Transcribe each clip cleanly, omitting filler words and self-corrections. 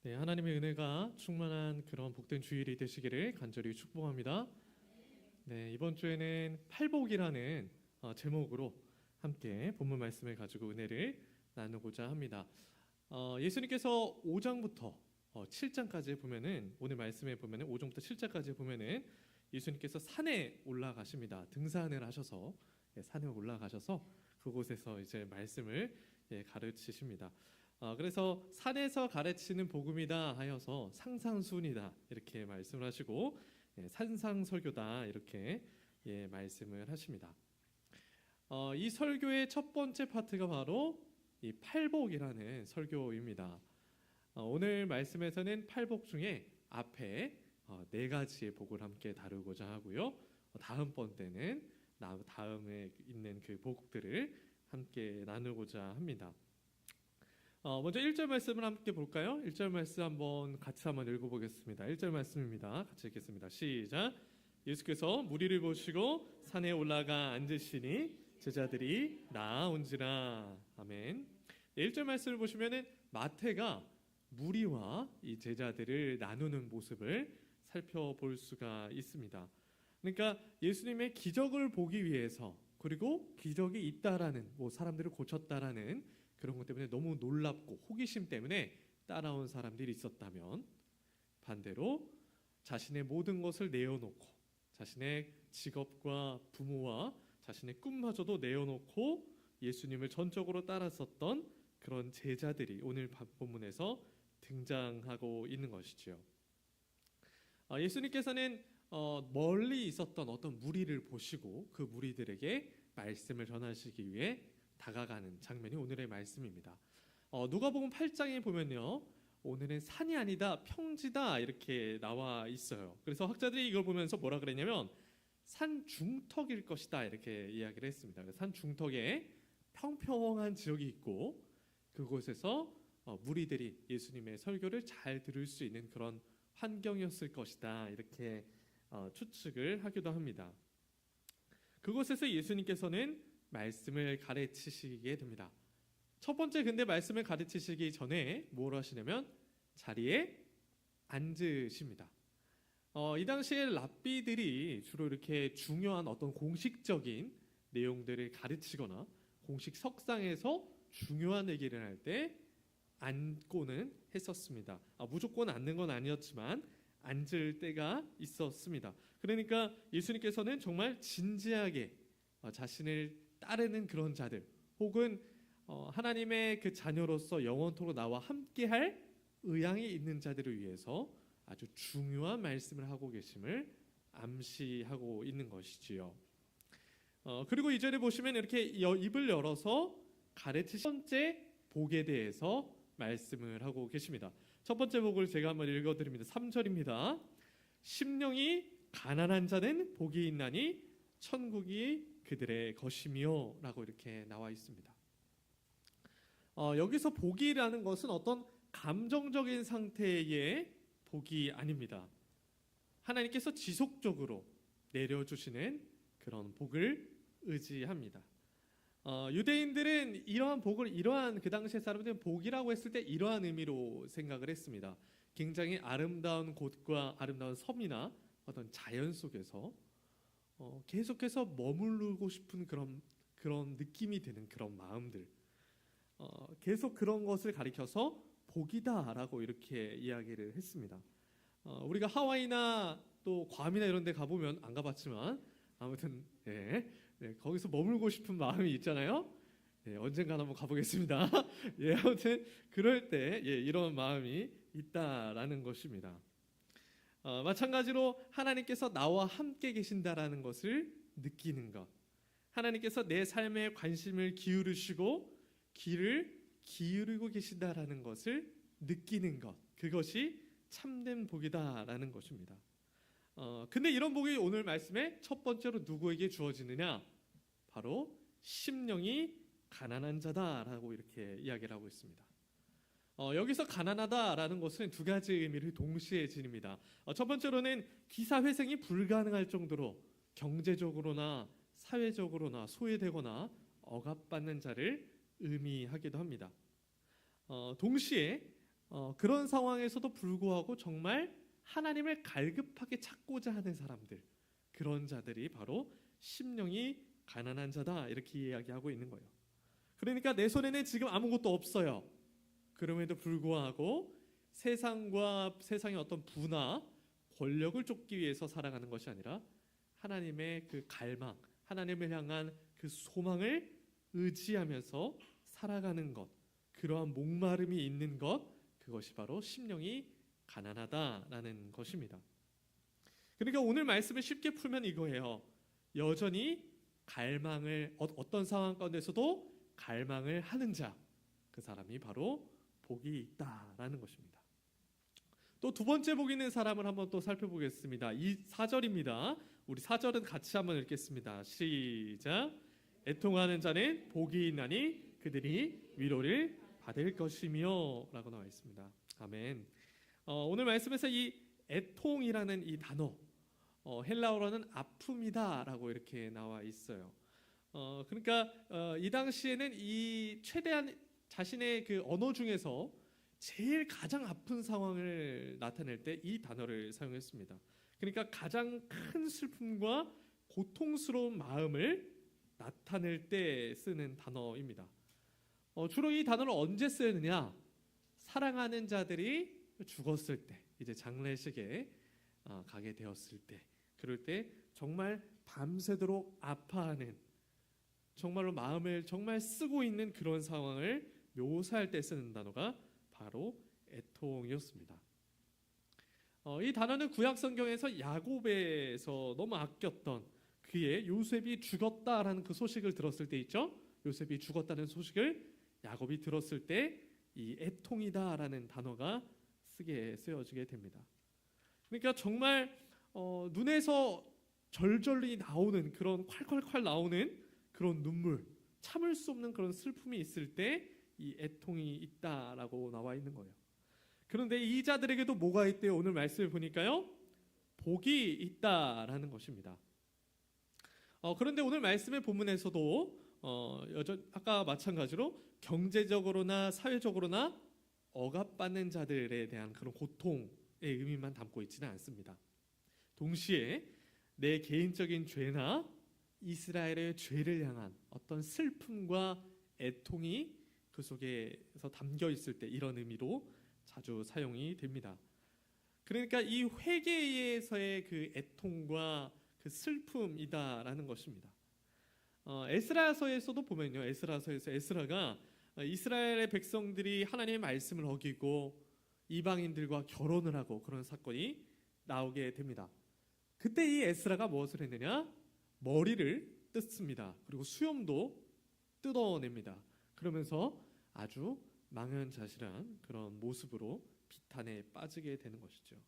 네, 하나님의 은혜가 충만한 그런 복된 주일이 되시기를 간절히 축복합니다. 네, 이번 주에는 팔복이라는 제목으로 함께 본문 말씀을 가지고 은혜를 나누고자 합니다. 예수님께서 5장부터 7장까지 보면은, 오늘 말씀에 보면은 5장부터 7장까지 보면은 예수님께서 산에 올라가십니다. 등산을 하셔서 산에 올라가셔서 그곳에서 이제 말씀을 가르치십니다. 그래서 산에서 가르치는 복음이다 하여서 상상순이다 이렇게 말씀을 하시고, 산상설교다 이렇게 말씀을 하십니다. 이 설교의 첫 번째 파트가 바로 이 팔복이라는 설교입니다. 오늘 말씀에서는 팔복 중에 앞에 네 가지의 복을 함께 다루고자 하고요. 다음번 때는 다음에 있는 그 복들을 함께 나누고자 합니다. 먼저 1절 말씀을 함께 볼까요? 1절 말씀 같이 한번 읽어보겠습니다. 1절 말씀입니다. 같이 읽겠습니다. 시작. 예수께서 무리를 보시고 산에 올라가 앉으시니 제자들이 나아온지라. 아멘. 1절 말씀을 보시면은 마태가 무리와 이 제자들을 나누는 모습을 살펴볼 수가 있습니다. 그러니까 예수님의 기적을 보기 위해서, 그리고 기적이 있다라는, 사람들을 고쳤다라는 그런 것 때문에 너무 놀랍고 호기심 때문에 따라온 사람들이 있었다면, 반대로 자신의 모든 것을 내어놓고, 자신의 직업과 부모와 자신의 꿈마저도 내어놓고 예수님을 전적으로 따랐었던 그런 제자들이 오늘 본문에서 등장하고 있는 것이지요. 예수님께서는 멀리 있었던 어떤 무리를 보시고 그 무리들에게 말씀을 전하시기 위해 다가가는 장면이 오늘의 말씀입니다. 누가복음 8장에 보면요, 오늘은 산이 아니다 평지다 이렇게 나와 있어요. 그래서 학자들이 이걸 보면서 뭐라 그랬냐면 산 중턱일 것이다 이렇게 이야기를 했습니다. 산 중턱에 평평한 지역이 있고 그곳에서 무리들이 예수님의 설교를 잘 들을 수 있는 그런 환경이었을 것이다 이렇게 추측을 하기도 합니다. 그곳에서 예수님께서는 말씀을 가르치시게 됩니다. 첫 번째 근데 말씀을 가르치시기 전에 뭘 하시냐면 자리에 앉으십니다. 이 당시에 랍비들이 주로 이렇게 중요한 어떤 공식적인 내용들을 가르치거나 공식 석상에서 중요한 얘기를 할 때 앉고는 했었습니다. 무조건 앉는 건 아니었지만 앉을 때가 있었습니다. 그러니까 예수님께서는 정말 진지하게 자신을 따르는 그런 자들, 혹은 하나님의 그 자녀로서 영원토록 나와 함께할 의향이 있는 자들을 위해서 아주 중요한 말씀을 하고 계심을 암시하고 있는 것이지요. 그리고 이 절에 보시면 이렇게 입을 열어서 가르치신 첫 번째 복에 대해서 말씀을 하고 계십니다. 첫 번째 복을 제가 한번 읽어드립니다. 3절입니다. 심령이 가난한 자는 복이 있나니 천국이 그들의 것이며 라고 이렇게 나와 있습니다. 여기서 복이라는 것은 어떤 감정적인 상태의 복이 아닙니다. 하나님께서 지속적으로 내려주시는 그런 복을 의지합니다. 유대인들은 이러한 복을, 이러한 그 당시의 사람들은 복이라고 했을 때 이러한 의미로 생각을 했습니다. 굉장히 아름다운 곳과 아름다운 섬이나 어떤 자연 속에서 계속해서 머무르고 싶은 그런 느낌이 드는 그런 마음들, 계속 그런 것을 가리켜서 복이다라고 이렇게 이야기를 했습니다. 우리가 하와이나 또 괌이나 이런 데 가보면, 안 가봤지만 아무튼 거기서 머물고 싶은 마음이 있잖아요. 언젠가 한번 가보겠습니다. 아무튼 그럴 때 이런 마음이 있다라는 것입니다. 마찬가지로 하나님께서 나와 함께 계신다라는 것을 느끼는 것, 하나님께서 내 삶에 관심을 기울이시고 귀를 기울이고 계신다라는 것을 느끼는 것, 그것이 참된 복이다라는 것입니다. 근데 이런 복이 오늘 말씀에 첫 번째로 누구에게 주어지느냐? 바로 심령이 가난한 자다라고 이렇게 이야기를 하고 있습니다. 여기서 가난하다라는 것은 두 가지 의미를 동시에 지닙니다. 첫 번째로는 기사회생이 불가능할 정도로 경제적으로나 사회적으로나 소외되거나 억압받는 자를 의미하기도 합니다. 동시에 그런 상황에서도 불구하고 정말 하나님을 갈급하게 찾고자 하는 사람들, 그런 자들이 바로 심령이 가난한 자다, 이렇게 이야기하고 있는 거예요. 그러니까 내 손에는 지금 아무것도 없어요. 그럼에도 불구하고 세상과 세상의 어떤 부나 권력을 쫓기 위해서 살아가는 것이 아니라 하나님의 그 갈망, 하나님을 향한 그 소망을 의지하면서 살아가는 것, 그러한 목마름이 있는 것, 그것이 바로 심령이 가난하다라는 것입니다. 그러니까 오늘 말씀을 쉽게 풀면 이거예요. 여전히 갈망을, 어떤 상황 가운데서도 갈망을 하는 자, 그 사람이 바로 복이 있다라는 것입니다. 또 두 번째 복 있는 사람을 한번 또 살펴보겠습니다. 이 4절입니다. 우리 4절은 같이 한번 읽겠습니다. 시작. 애통하는 자는 복이 있나니 그들이 위로를 받을 것이며 라고 나와 있습니다. 아멘. 오늘 말씀에서 이 애통이라는 이 단어, 헬라어로는 아픔이다 라고 이렇게 나와 있어요. 그러니까 이 당시에는 이 최대한 자신의 그 언어 중에서 제일 가장 아픈 상황을 나타낼 때 이 단어를 사용했습니다. 그러니까 가장 큰 슬픔과 고통스러운 마음을 나타낼 때 쓰는 단어입니다. 주로 이 단어를 언제 쓰느냐? 사랑하는 자들이 죽었을 때, 이제 장례식에 가게 되었을 때, 그럴 때 정말 밤새도록 아파하는, 정말로 마음을 정말 쓰고 있는 그런 상황을 묘사할 때 쓰는 단어가 바로 애통이었습니다. 이 단어는 구약 성경에서 야곱에서 너무 아꼈던 그의 요셉이 죽었다라는 그 소식을 들었을 때 있죠. 요셉이 죽었다는 소식을 야곱이 들었을 때 이 애통이다라는 단어가 쓰여지게 됩니다. 그러니까 정말 눈에서 절절히 나오는 그런 콸콸콸 나오는 그런 눈물, 참을 수 없는 그런 슬픔이 있을 때 이 애통이 있다라고 나와 있는 거예요. 그런데 이 자들에게도 뭐가 있대요? 오늘 말씀을 보니까요, 복이 있다라는 것입니다. 그런데 오늘 말씀의 본문에서도 아까 마찬가지로 경제적으로나 사회적으로나 억압받는 자들에 대한 그런 고통의 의미만 담고 있지는 않습니다. 동시에 내 개인적인 죄나 이스라엘의 죄를 향한 어떤 슬픔과 애통이 그 속에서 담겨 있을 때 이런 의미로 자주 사용이 됩니다. 그러니까 이 회개에서의 그 애통과 그 슬픔이다라는 것입니다. 에스라서에서도 보면요, 에스라서에서 에스라가 이스라엘의 백성들이 하나님의 말씀을 어기고 이방인들과 결혼을 하고 그런 사건이 나오게 됩니다. 그때 이 에스라가 무엇을 했느냐? 머리를 뜯습니다. 그리고 수염도 뜯어냅니다. 그러면서 아주 망연자실한 그런 모습으로 비탄에 빠지게 되는 것이죠.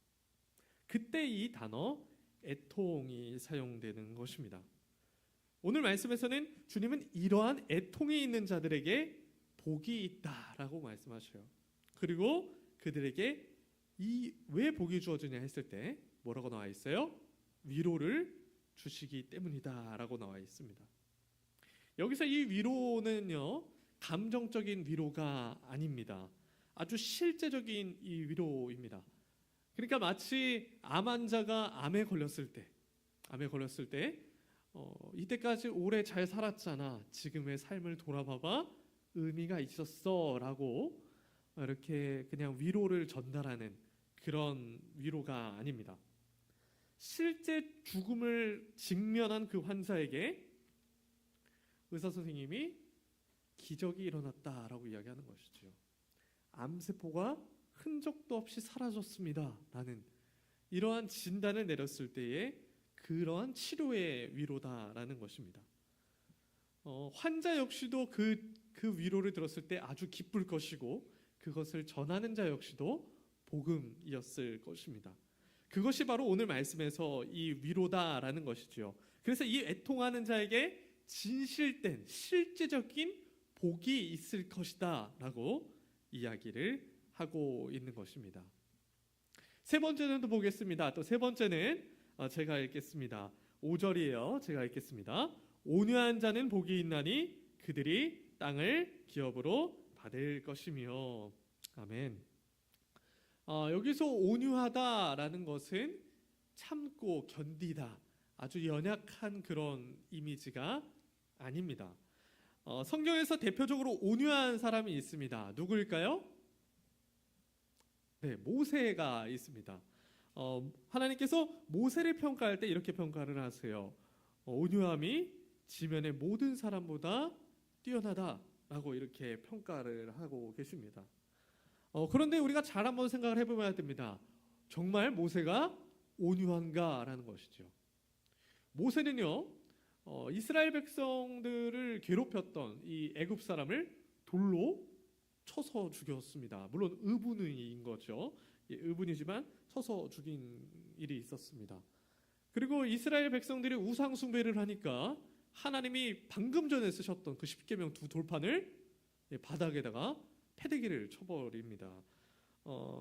그때 이 단어 애통이 사용되는 것입니다. 오늘 말씀에서는 주님은 이러한 애통이 있는 자들에게 복이 있다라고 말씀하셔요. 그리고 그들에게 왜 복이 주어지냐 했을 때 뭐라고 나와 있어요? 위로를 주시기 때문이다라고 나와 있습니다. 여기서 이 위로는요, 감정적인 위로가 아닙니다. 아주 실제적인 이 위로입니다. 그러니까 마치 암 환자가 암에 걸렸을 때 이때까지 오래 잘 살았잖아, 지금의 삶을 돌아봐봐, 의미가 있었어라고 이렇게 그냥 위로를 전달하는 그런 위로가 아닙니다. 실제 죽음을 직면한 그 환자에게 의사 선생님이 기적이 일어났다라고 이야기하는 것이죠. 암세포가 흔적도 없이 사라졌습니다 라는 이러한 진단을 내렸을 때에 그러한 치료의 위로다라는 것입니다. 환자 역시도 그 위로를 들었을 때 아주 기쁠 것이고 그것을 전하는 자 역시도 복음이었을 것입니다. 그것이 바로 오늘 말씀에서 이 위로다라는 것이죠. 그래서 이 애통하는 자에게 진실된 실제적인 복이 있을 것이다 라고 이야기를 하고 있는 것입니다. 세 번째는 또 보겠습니다. 또 세 번째는 제가 읽겠습니다. 5절이에요. 제가 읽겠습니다. 온유한 자는 복이 있나니 그들이 땅을 기업으로 받을 것이며. 아멘. 여기서 온유하다라는 것은 참고 견디다, 아주 연약한 그런 이미지가 아닙니다. 성경에서 대표적으로 온유한 사람이 있습니다. 누구일까요? 네, 모세가 있습니다. 하나님께서 모세를 평가할 때 이렇게 평가를 하세요. 온유함이 지면의 모든 사람보다 뛰어나다라고 이렇게 평가를 하고 계십니다. 그런데 우리가 잘 한번 생각을 해보면 됩니다. 정말 모세가 온유한가라는 것이죠. 모세는요, 이스라엘 백성들을 괴롭혔던 이 애굽 사람을 돌로 쳐서 죽였습니다. 물론 의분인 거죠. 의분이지만 쳐서 죽인 일이 있었습니다. 그리고 이스라엘 백성들이 우상 숭배를 하니까 하나님이 방금 전에 쓰셨던 그 십계명 두 돌판을 바닥에다가 패대기를 쳐버립니다.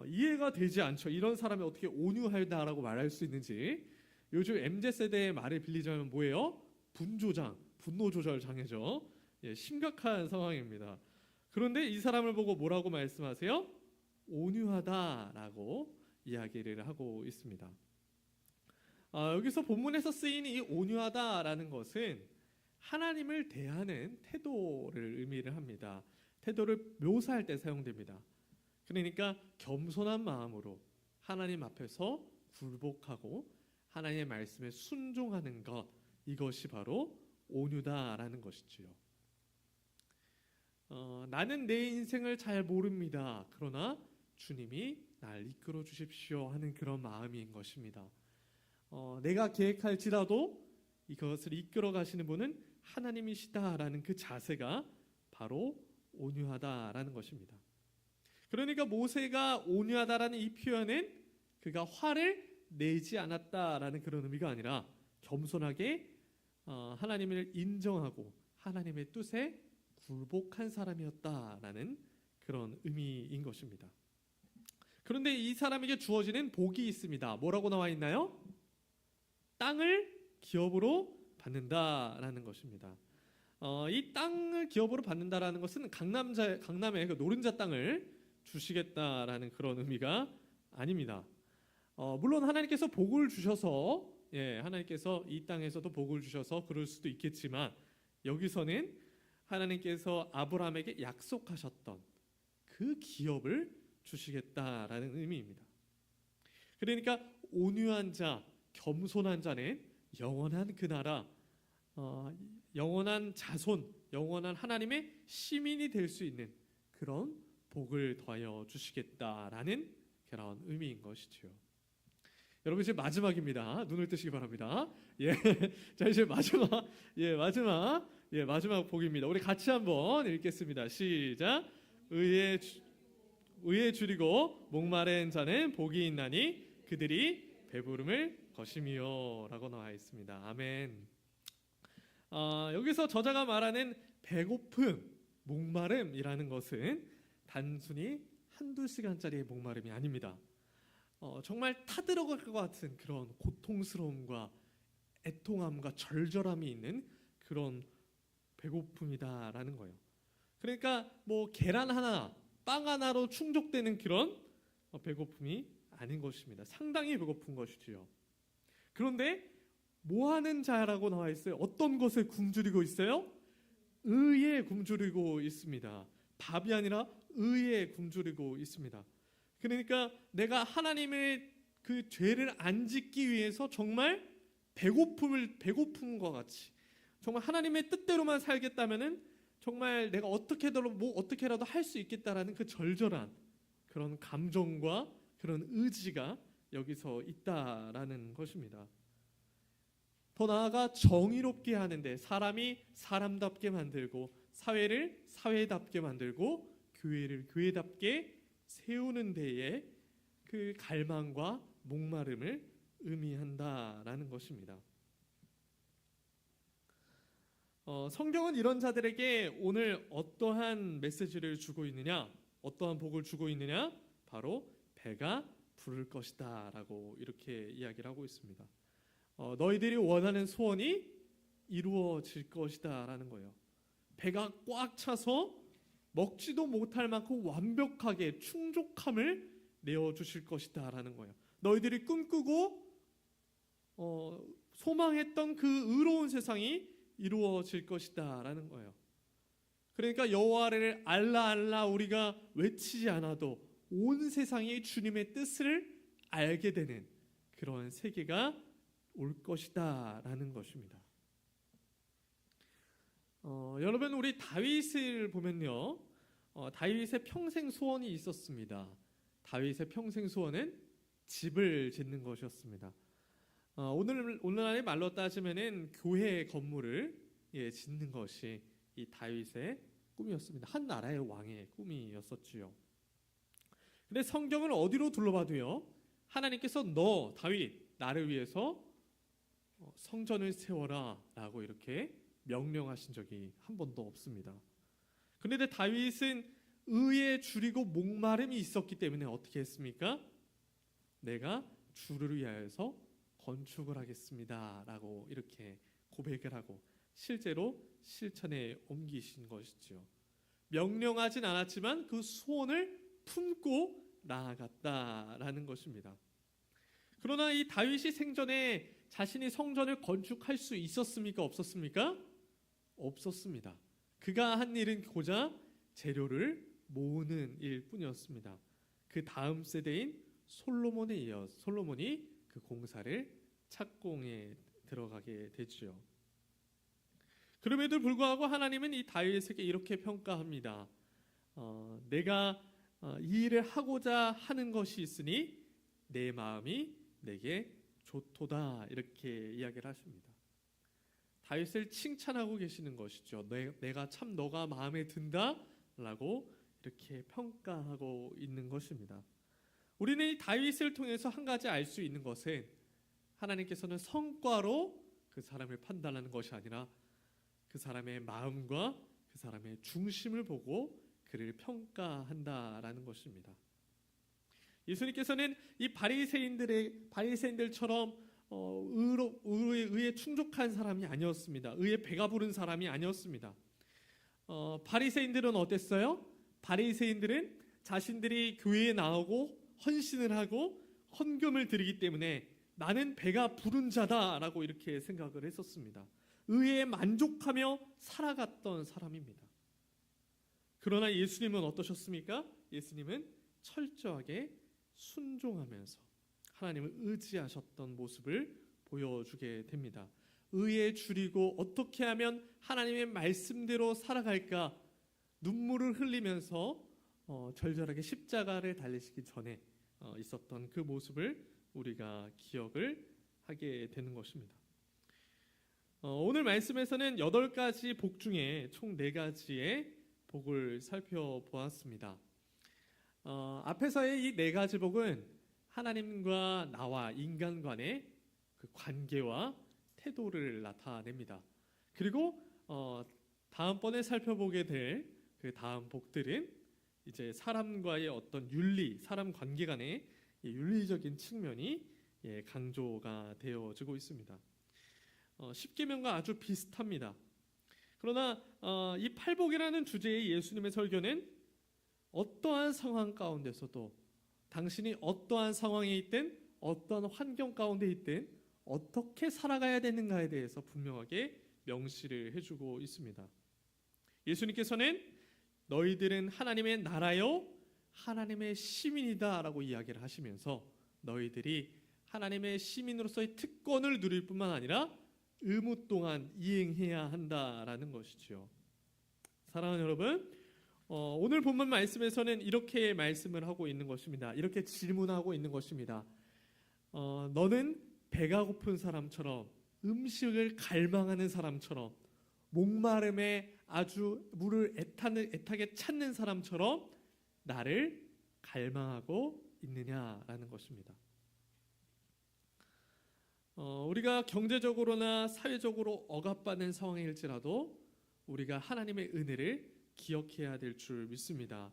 이해가 되지 않죠. 이런 사람이 어떻게 온유하다라고 말할 수 있는지. 요즘 MZ세대의 말을 빌리자면 뭐예요? 분조장, 분노조절 장애죠. 심각한 상황입니다. 그런데 이 사람을 보고 뭐라고 말씀하세요? 온유하다라고 이야기를 하고 있습니다. 여기서 본문에서 쓰인 이 온유하다라는 것은 하나님을 대하는 태도를 의미를 합니다. 태도를 묘사할 때 사용됩니다. 그러니까 겸손한 마음으로 하나님 앞에서 굴복하고 하나님의 말씀에 순종하는 것, 이것이 바로 온유다라는 것이지요. 나는 내 인생을 잘 모릅니다. 그러나 주님이 날 이끌어 주십시오 하는 그런 마음인 것입니다. 내가 계획할지라도 이것을 이끌어 가시는 분은 하나님이시다라는 그 자세가 바로 온유하다라는 것입니다. 그러니까 모세가 온유하다라는 이 표현은 그가 화를 내지 않았다라는 그런 의미가 아니라 겸손하게 하나님을 인정하고 하나님의 뜻에 굴복한 사람이었다라는 그런 의미인 것입니다. 그런데 이 사람에게 주어지는 복이 있습니다. 뭐라고 나와 있나요? 땅을 기업으로 받는다라는 것입니다. 이 땅을 기업으로 받는다라는 것은 강남의 그 노른자 땅을 주시겠다라는 그런 의미가 아닙니다. 물론 하나님께서 복을 주셔서 하나님께서 이 땅에서도 복을 주셔서 그럴 수도 있겠지만 여기서는 하나님께서 아브라함에게 약속하셨던 그 기업을 주시겠다라는 의미입니다. 그러니까 온유한 자, 겸손한 자는 영원한 그 나라, 영원한 자손, 영원한 하나님의 시민이 될 수 있는 그런 복을 더하여 주시겠다라는 그런 의미인 것이죠. 여러분 이제 마지막입니다. 눈을 뜨시기 바랍니다. 자 이제 마지막 복입니다. 우리 같이 한번 읽겠습니다. 시작. 의에 줄이고 목마른 자는 복이 있나니 그들이 배부름을 것임이요라고 나와 있습니다. 아멘. 여기서 저자가 말하는 배고픔, 목마름이라는 것은 단순히 한두 시간짜리의 목마름이 아닙니다. 정말 타들어갈 것 같은 그런 고통스러움과 애통함과 절절함이 있는 그런 배고픔이다라는 거예요. 그러니까 뭐 계란 하나, 빵 하나로 충족되는 그런 배고픔이 아닌 것입니다. 상당히 배고픈 것이지요. 그런데 뭐 하는 자라고 나와 있어요? 어떤 것에 굶주리고 있어요? 의에 굶주리고 있습니다. 밥이 아니라 의에 굶주리고 있습니다. 그러니까 내가 하나님의 그 죄를 안 짓기 위해서 정말 배고픔과 같이 정말 하나님의 뜻대로만 살겠다면은 정말 내가 어떻게라도 할 수 있겠다라는 그 절절한 그런 감정과 그런 의지가 여기서 있다라는 것입니다. 더 나아가 정의롭게 하는데 사람이 사람답게 만들고 사회를 사회답게 만들고 교회를 교회답게 세우는 데에 그 갈망과 목마름을 의미한다라는 것입니다. 성경은 이런 자들에게 오늘 어떠한 메시지를 주고 있느냐, 어떠한 복을 주고 있느냐, 바로 배가 부를 것이다 라고 이렇게 이야기를 하고 있습니다. 너희들이 원하는 소원이 이루어질 것이다 라는 거예요. 배가 꽉 차서 먹지도 못할 만큼 완벽하게 충족함을 내어주실 것이다 라는 거예요. 너희들이 꿈꾸고 소망했던 그 의로운 세상이 이루어질 것이다 라는 거예요. 그러니까 여호와를 알라 알라 우리가 외치지 않아도 온 세상이 주님의 뜻을 알게 되는 그런 세계가 올 것이다 라는 것입니다. 여러분, 우리 다윗을 보면요, 다윗의 평생 소원이 있었습니다. 다윗의 평생 소원은 집을 짓는 것이었습니다. 오늘날의 말로 따지면은 교회 건물을 짓는 것이 이 다윗의 꿈이었습니다. 한 나라의 왕의 꿈이었었지요. 근데 성경을 어디로 둘러봐도요, 하나님께서 너 다윗 나를 위해서 성전을 세워라 라고 이렇게 명령하신 적이 한 번도 없습니다. 그런데 다윗은 의에 줄이고 목마름이 있었기 때문에 어떻게 했습니까? 내가 주를 위하여서 건축을 하겠습니다 라고 이렇게 고백을 하고 실제로 실천에 옮기신 것이죠. 명령하진 않았지만 그 소원을 품고 나아갔다라는 것입니다. 그러나 이 다윗이 생전에 자신이 성전을 건축할 수 있었습니까? 없었습니까? 없었습니다. 그가 한 일은 고작 재료를 모으는 일뿐이었습니다. 그 다음 세대인 솔로몬에 이어 솔로몬이 그 공사를 착공에 들어가게 되지요. 그럼에도 불구하고 하나님은 이 다윗에게 이렇게 평가합니다. 내가 이 일을 하고자 하는 것이 있으니 내 마음이 내게 좋도다 이렇게 이야기를 하십니다. 다윗을 칭찬하고 계시는 것이죠. 내가 참 너가 마음에 든다 라고 이렇게 평가하고 있는 것입니다. 우리는 이 다윗을 통해서 한 가지 알 수 있는 것은 하나님께서는 성과로 그 사람을 판단하는 것이 아니라 그 사람의 마음과 그 사람의 중심을 보고 그를 평가한다라는 것입니다. 예수님께서는 이 바리새인들처럼 의에 충족한 사람이 아니었습니다. 의에 배가 부른 사람이 아니었습니다. 바리새인들은 어땠어요? 바리새인들은 자신들이 교회에 나오고 헌신을 하고 헌금을 드리기 때문에 나는 배가 부른 자다라고 이렇게 생각을 했었습니다. 의에 만족하며 살아갔던 사람입니다. 그러나 예수님은 어떠셨습니까? 예수님은 철저하게 순종하면서 하나님을 의지하셨던 모습을 보여주게 됩니다. 의에 줄이고 어떻게 하면 하나님의 말씀대로 살아갈까 눈물을 흘리면서 절절하게 십자가를 달리시기 전에 있었던 그 모습을 우리가 기억을 하게 되는 것입니다. 오늘 말씀에서는 8가지 복 중에 총 4가지의 복을 살펴보았습니다. 앞에서의 이 4가지 복은 하나님과 나와 인간 간의 그 관계와 태도를 나타냅니다. 그리고 다음번에 살펴보게 될 그 다음 복들은 이제 사람과의 어떤 윤리, 사람 관계 간의 윤리적인 측면이 강조가 되어지고 있습니다. 10계명과 아주 비슷합니다. 그러나 이 팔복이라는 주제의 예수님의 설교는 어떠한 상황 가운데서도 당신이 어떠한 상황에 있든 어떠한 환경 가운데 있든 어떻게 살아가야 되는가에 대해서 분명하게 명시를 해주고 있습니다. 예수님께서는 너희들은 하나님의 나라요 하나님의 시민이다 라고 이야기를 하시면서 너희들이 하나님의 시민으로서의 특권을 누릴 뿐만 아니라 의무 또한 이행해야 한다라는 것이죠. 사랑하는 여러분, 오늘 본문 말씀에서는 이렇게 말씀을 하고 있는 것입니다. 이렇게 질문하고 있는 것입니다. 너는 배가 고픈 사람처럼 음식을 갈망하는 사람처럼 목마름에 아주 물을 애타게 찾는 사람처럼 나를 갈망하고 있느냐라는 것입니다. 우리가 경제적으로나 사회적으로 억압받는 상황일지라도 우리가 하나님의 은혜를 기억해야 될 줄 믿습니다.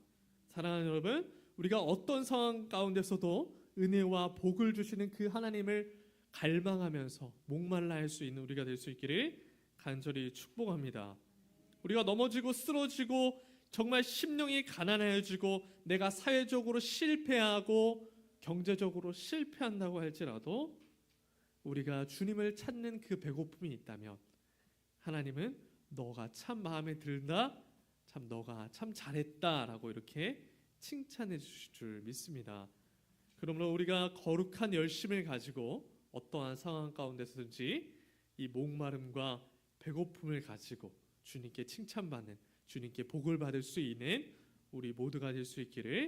사랑하는 여러분, 우리가 어떤 상황 가운데서도 은혜와 복을 주시는 그 하나님을 갈망하면서 목말라 할 수 있는 우리가 될 수 있기를 간절히 축복합니다. 우리가 넘어지고 쓰러지고 정말 심령이 가난해지고 내가 사회적으로 실패하고 경제적으로 실패한다고 할지라도 우리가 주님을 찾는 그 배고픔이 있다면 하나님은 너가 참 마음에 든다, 참 너가 참 잘했다라고 이렇게 칭찬해 주실 줄 믿습니다. 그러므로 우리가 거룩한 열심을 가지고 어떠한 상황 가운데서든지 이 목마름과 배고픔을 가지고 주님께 칭찬받는, 주님께 복을 받을 수 있는 우리 모두가 될 수 있기를